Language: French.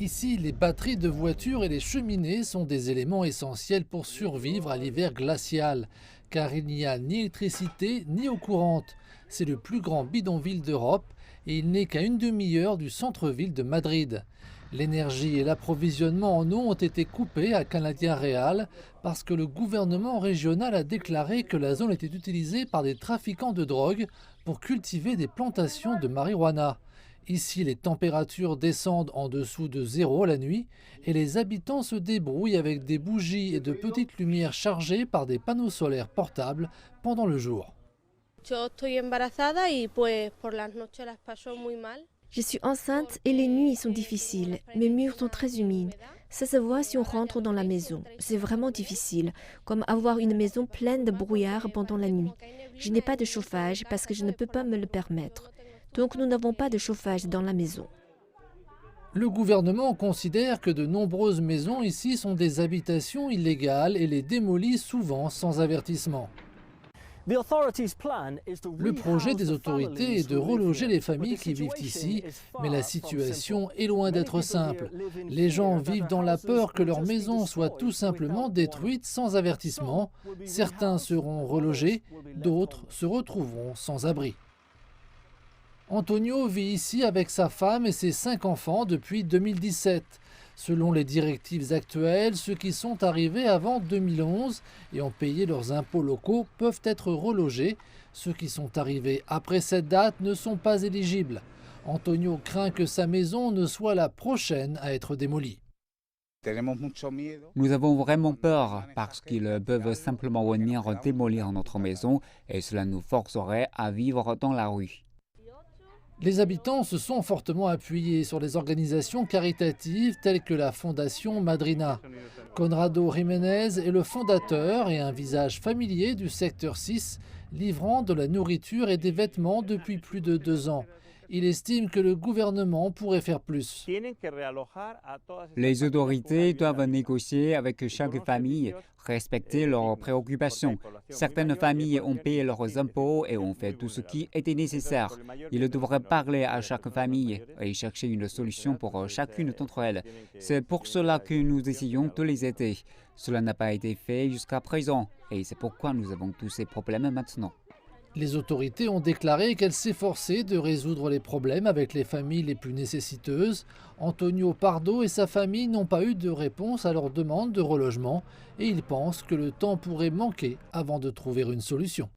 Ici, les batteries de voitures et les cheminées sont des éléments essentiels pour survivre à l'hiver glacial, car il n'y a ni électricité ni eau courante. C'est le plus grand bidonville d'Europe et il n'est qu'à une demi-heure du centre-ville de Madrid. L'énergie et l'approvisionnement en eau ont été coupés à Canadien Real parce que le gouvernement régional a déclaré que la zone était utilisée par des trafiquants de drogue pour cultiver des plantations de marijuana. Ici, les températures descendent en dessous de zéro la nuit et les habitants se débrouillent avec des bougies et de petites lumières chargées par des panneaux solaires portables pendant le jour. Yo estoy embarazada y pues por las noches las paso muy mal. Je suis enceinte et les nuits sont difficiles. Mes murs sont très humides. Ça se voit si on rentre dans la maison. C'est vraiment difficile, comme avoir une maison pleine de brouillard pendant la nuit. Je n'ai pas de chauffage parce que je ne peux pas me le permettre. Donc nous n'avons pas de chauffage dans la maison. Le gouvernement considère que de nombreuses maisons ici sont des habitations illégales et les démolit souvent sans avertissement. Le projet des autorités est de reloger les familles qui vivent ici, mais la situation est loin d'être simple. Les gens vivent dans la peur que leur maison soit tout simplement détruite sans avertissement. Certains seront relogés, d'autres se retrouveront sans abri. Antonio vit ici avec sa femme et ses 5 enfants depuis 2017. Selon les directives actuelles, ceux qui sont arrivés avant 2011 et ont payé leurs impôts locaux peuvent être relogés. Ceux qui sont arrivés après cette date ne sont pas éligibles. Antonio craint que sa maison ne soit la prochaine à être démolie. Nous avons vraiment peur parce qu'ils peuvent simplement venir démolir notre maison et cela nous forcerait à vivre dans la rue. Les habitants se sont fortement appuyés sur des organisations caritatives telles que la Fondation Madrina. Conrado Jiménez est le fondateur et un visage familier du secteur 6, livrant de la nourriture et des vêtements depuis plus de 2 ans. Il estime que le gouvernement pourrait faire plus. Les autorités doivent négocier avec chaque famille, respecter leurs préoccupations. Certaines familles ont payé leurs impôts et ont fait tout ce qui était nécessaire. Ils devraient parler à chaque famille et chercher une solution pour chacune d'entre elles. C'est pour cela que nous essayons de les aider. Cela n'a pas été fait jusqu'à présent et c'est pourquoi nous avons tous ces problèmes maintenant. Les autorités ont déclaré qu'elles s'efforçaient de résoudre les problèmes avec les familles les plus nécessiteuses. Antonio Pardo et sa famille n'ont pas eu de réponse à leur demande de relogement et ils pensent que le temps pourrait manquer avant de trouver une solution.